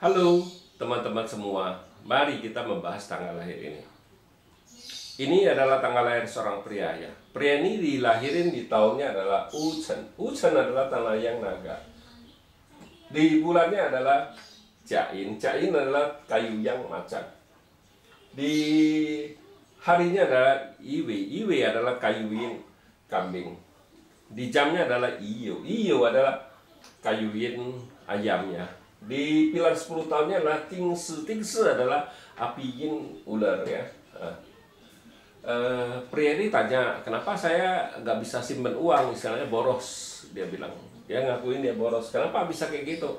Halo teman-teman semua, mari kita membahas tanggal lahir ini. Ini adalah tanggal lahir seorang pria ya. Pria ini dilahirin di tahunnya adalah Uchen. Uchen adalah tanggal yang naga. Di bulannya adalah Jain. Jain adalah kayu yang macan. Di harinya adalah Iwe. Iwe adalah kayu yang kambing. Di jamnya adalah Iyo. Iyo adalah kayu yang ayamnya. Di pilar 10 tahunnya adalah Tingsi. Tingsi adalah api yin ular ya. Pria ini tanya, kenapa saya nggak bisa simpen uang, misalnya boros, dia bilang. Dia ngakuin dia boros. Kenapa bisa kayak gitu?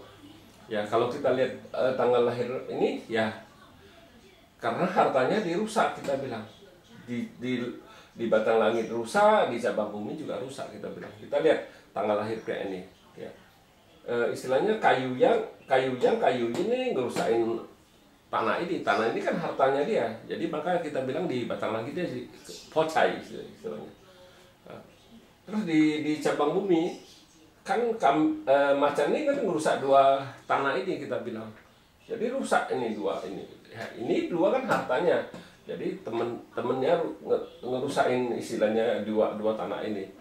Ya kalau kita lihat tanggal lahir ini ya karena hartanya dirusak, kita bilang. Di batang langit rusak, di cabang bumi juga rusak, kita bilang. Kita lihat tanggal lahir pria ini ya. Istilahnya kayu ini ngerusain tanah ini kan hartanya dia, jadi maka kita bilang di batang langit dia pocai istilahnya. Terus di cabang bumi kan macan ini kan ngerusak dua tanah ini, kita bilang, jadi rusak ini dua ini dua kan hartanya, jadi temennya ngerusain istilahnya dua tanah ini.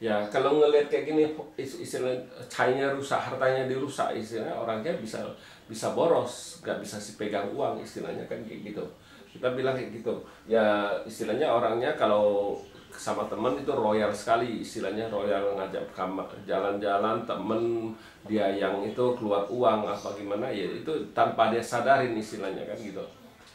Ya kalau ngelihat kayak gini, istilah cainya rusak, hartanya dirusak, istilahnya orangnya bisa boros, nggak bisa pegang uang, istilahnya kan kayak gitu. Kita bilang kayak gitu. Ya istilahnya orangnya kalau sama teman itu royal sekali, istilahnya royal, ngajak jalan-jalan, temen dia yang itu keluar uang apa gimana ya itu tanpa dia sadarin, istilahnya kan gitu.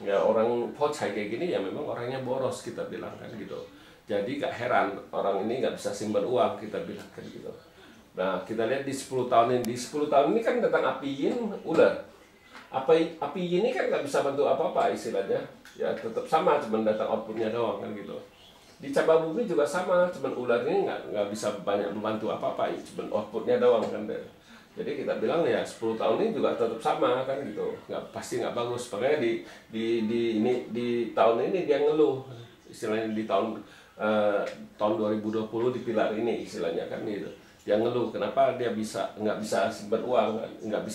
Ya orang pocai kayak gini ya memang orangnya boros, kita bilang kan gitu. Jadi gak heran orang ini gak bisa simpan uang, kita bilang kan gitu. Nah kita lihat di 10 tahun ini, di 10 tahun ini kan datang api yin ular. Api yin ini kan gak bisa bantu apa-apa istilahnya. Ya tetap sama, cuman datang outputnya doang kan gitu. Di cabang bumi juga sama, cuman ular ini nggak bisa banyak membantu apa-apa, cuman outputnya doang kan. Jadi kita bilang ya 10 tahun ini juga tetap sama kan gitu. Pasti nggak bagus. Makanya di tahun ini dia ngeluh. Istilahnya di tahun 2020 di pilar ini istilahnya kan gitu. Dia ngeluh kenapa dia nggak bisa simpan uang, nggak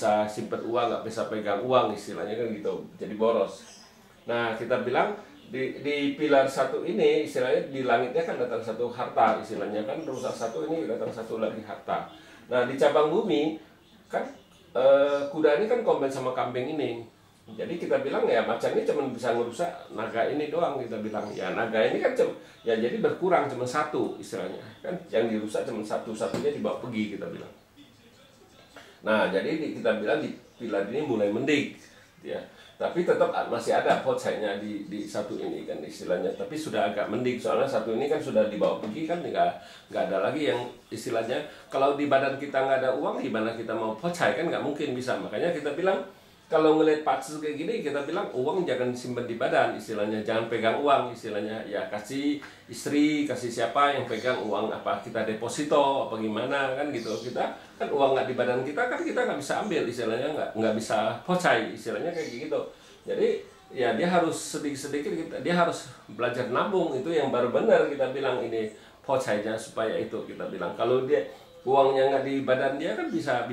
bisa pegang uang, istilahnya kan gitu, jadi boros. Nah kita bilang di pilar satu ini istilahnya di langitnya kan datang satu harta, istilahnya kan rusak satu, ini datang satu lagi harta. Nah di cabang bumi kan kuda ini kan kombin sama kambing ini. Jadi kita bilang ya macan ini cuma bisa ngerusak naga ini doang, kita bilang. Ya naga ini kan ya jadi berkurang cuma satu istilahnya. Kan yang dirusak cuma satu-satunya dibawa pergi, kita bilang. Nah, jadi kita bilang di pilar ini mulai mending ya. Tapi tetap masih ada pocainya di satu ini kan istilahnya. Tapi sudah agak mending soalnya satu ini kan sudah dibawa pergi kan, nggak ada lagi yang istilahnya kalau di badan kita nggak ada uang, gimana kita mau pocai kan nggak mungkin bisa. Makanya kita bilang kalau ngelihat patsu kayak gini, kita bilang uang jangan simpan di badan, istilahnya jangan pegang uang, istilahnya ya kasih istri, kasih siapa yang pegang uang, apa kita deposito apa gimana kan gitu. Kita kan uang nggak di badan kita kan kita nggak bisa ambil, istilahnya nggak bisa pocai, istilahnya kayak gitu. Jadi ya dia harus sedikit dia harus belajar nabung, itu yang baru benar, kita bilang ini pocainya supaya itu, kita bilang kalau dia uangnya nggak di badan dia kan bisa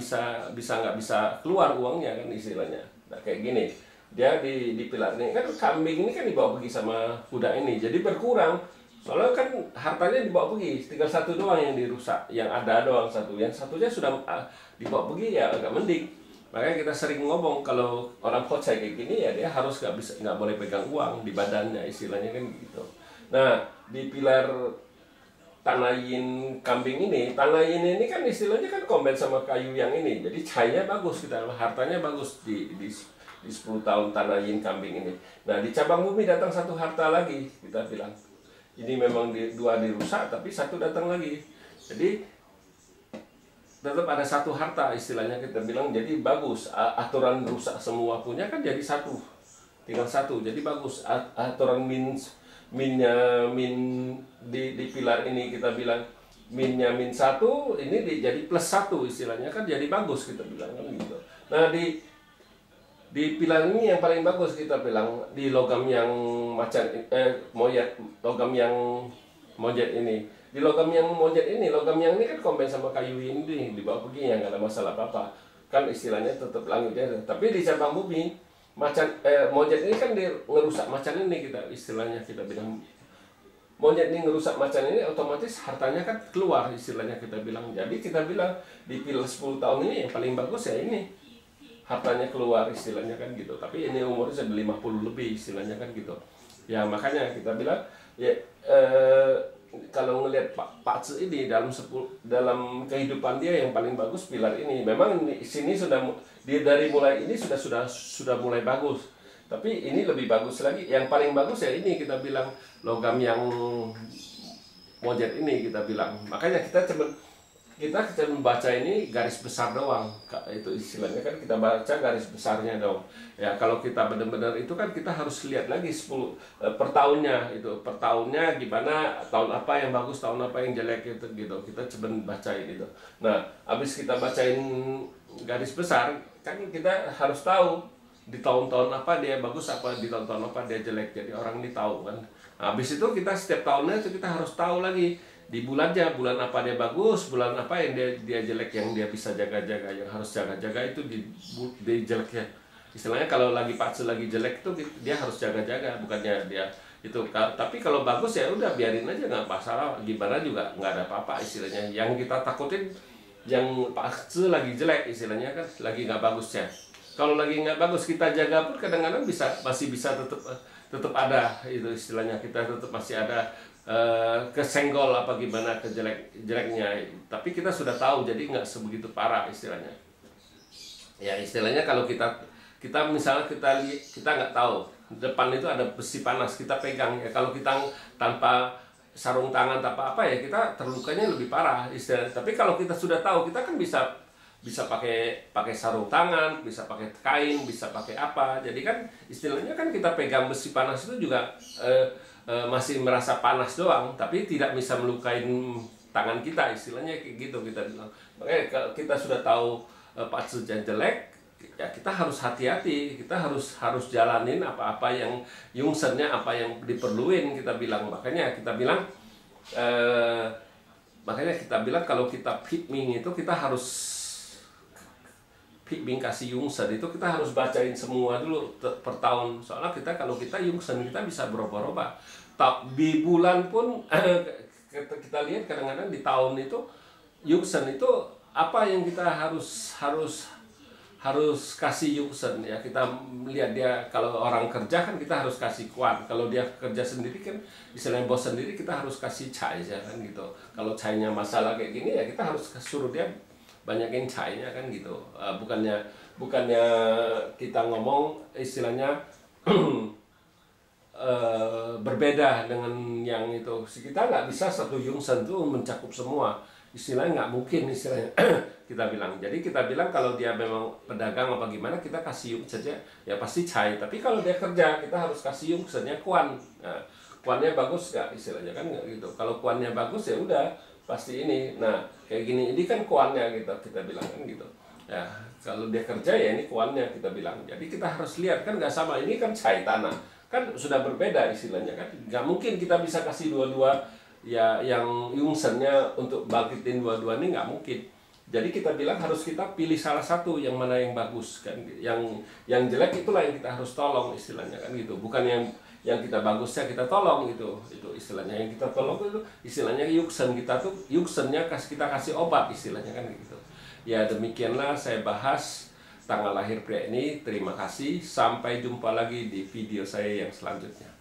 nggak bisa keluar uangnya kan istilahnya. Nah kayak gini dia di pilar ini kan kambing ini kan dibawa pergi sama kuda ini, jadi berkurang soalnya kan hartanya dibawa pergi, tinggal satu doang yang dirusak, yang ada doang satu, yang satunya sudah dibawa pergi ya agak mending. Makanya kita sering ngomong kalau orang pocai kayak gini ya dia harus nggak boleh pegang uang di badannya, istilahnya kan gitu. Nah di pilar tanah yin kambing ini, tanah yin ini kan istilahnya kan kombin sama kayu yang ini, jadi cahayanya bagus, kita hartanya bagus di 10 tahun tanah yin kambing ini. Nah di cabang bumi datang satu harta lagi, kita bilang ini memang dua dirusak tapi satu datang lagi, jadi tetap ada satu harta, istilahnya kita bilang, jadi bagus. Aturan rusak semua punya kan jadi satu, tinggal satu, jadi bagus. Aturan min di pilar ini kita bilang minnya min satu, ini jadi plus satu, istilahnya kan jadi bagus, kita bilang kan gitu. Nah di pilar ini yang paling bagus, kita bilang di logam yang macan logam yang monyet ini. Di logam yang monyet ini, logam yang ini kan kombin sama kayu ini dibawa pergi, yang nggak ada masalah apa-apa. kan istilahnya tutup langitnya. Tapi di cabang bumi macan monyet ini kan dia ngerusak macan ini, kita istilahnya kita bilang monyet ini ngerusak macan ini, otomatis hartanya kan keluar istilahnya kita bilang. Jadi kita bilang di pil 10 tahun ini yang paling bagus ya ini hartanya keluar istilahnya kan gitu. Tapi ini umurnya sudah 50 lebih istilahnya kan gitu. Ya makanya kita bilang ya kalau ngelihat Pak Tzu ini dalam kehidupan dia yang paling bagus pilar ini. Memang di sini sudah dia dari mulai ini sudah mulai bagus. Tapi ini lebih bagus lagi. Yang paling bagus ya ini kita bilang logam yang monyet ini kita bilang. Makanya kita membaca ini garis besar doang. Itu istilahnya kan kita baca garis besarnya dong. Ya kalau kita benar-benar itu kan kita harus lihat lagi 10 per tahunnya itu. Per tahunnya gimana, tahun apa yang bagus, tahun apa yang jelek itu gitu. Kita coba bacain itu. Nah, habis kita bacain garis besar kan kita harus tahu di tahun-tahun apa dia bagus, apa di tahun-tahun apa dia jelek. Jadi orang ini tahu kan. Habis itu kita setiap tahunnya itu kita harus tahu lagi di bulannya, bulan apa dia bagus, bulan apa yang dia jelek, yang dia bisa jaga-jaga, yang harus jaga-jaga itu di jeleknya. Istilahnya kalau lagi Pak Tzu lagi jelek itu dia harus jaga-jaga, bukannya dia itu. Tapi kalau bagus ya udah biarin aja, nggak masalah, gimana juga nggak ada apa-apa istilahnya. Yang kita takutin yang Pak Tzu lagi jelek istilahnya kan, lagi nggak bagusnya. Kalau lagi nggak bagus kita jaga pun kadang-kadang masih bisa tetap ada itu istilahnya, kita tetap masih ada kesenggol apa gimana jeleknya. Tapi kita sudah tahu, jadi nggak sebegitu parah istilahnya. Ya istilahnya kalau kita misalnya kita nggak tahu depan itu ada besi panas, kita pegang ya, kalau kita tanpa sarung tangan tanpa apa ya kita terlukanya lebih parah istilahnya. Tapi kalau kita sudah tahu, kita kan bisa pakai sarung tangan, bisa pakai kain, bisa pakai apa. Jadi kan istilahnya kan kita pegang besi panas itu juga masih merasa panas doang, tapi tidak bisa melukain tangan kita istilahnya kayak gitu kita bilang. Makanya kalau kita sudah tahu Pak Tzu jelek, ya kita harus hati-hati, kita harus jalanin apa-apa yang yungsennya, apa yang diperluin kita bilang. Makanya kita bilang kalau kita pitming itu kita harus pitming kasih yungsen itu kita harus bacain semua dulu per tahun. Soalnya kalau kita yungsen kita bisa berubah-ubah. Di bulan pun kita lihat kadang-kadang di tahun itu yungsen itu apa yang kita harus kasih yungsen ya. Kita melihat dia, kalau orang kerja kan kita harus kasih kuat. Kalau dia kerja sendiri kan istilahnya bos sendiri, kita harus kasih cai ya kan gitu. Kalau cainya masalah kayak gini ya kita harus suruh dia banyakin cainya kan gitu. Bukannya kita ngomong istilahnya berbeda dengan yang itu. Kita nggak bisa satu yungsen itu mencakup semua. Istilahnya nggak mungkin istilahnya kita bilang. Jadi kita bilang kalau dia memang pedagang apa gimana, kita kasih yungsen saja ya pasti cai. Tapi kalau dia kerja kita harus kasih yungsennya kuan. Nah, kuannya bagus nggak istilahnya kan gitu. Kalau kuannya bagus ya udah pasti ini. Nah kayak gini ini kan kuannya kita bilang kan gitu. Ya kalau dia kerja ya ini kuannya kita bilang. Jadi kita harus lihat kan nggak sama, ini kan cai tanah kan sudah berbeda istilahnya kan. Nggak mungkin kita bisa kasih dua-dua ya, yang yungsennya untuk bangkitin dua-dua ini nggak mungkin. Jadi kita bilang harus kita pilih salah satu yang mana yang bagus kan. Yang jelek itulah yang kita harus tolong istilahnya kan gitu. Bukan yang kita bagusnya kita tolong itu istilahnya. Yang kita tolong itu istilahnya yungsen, kita tuh yungsennya kita kasih obat istilahnya kan gitu. Ya demikianlah saya bahas tanggal lahir pria ini. Terima kasih, sampai jumpa lagi di video saya yang selanjutnya.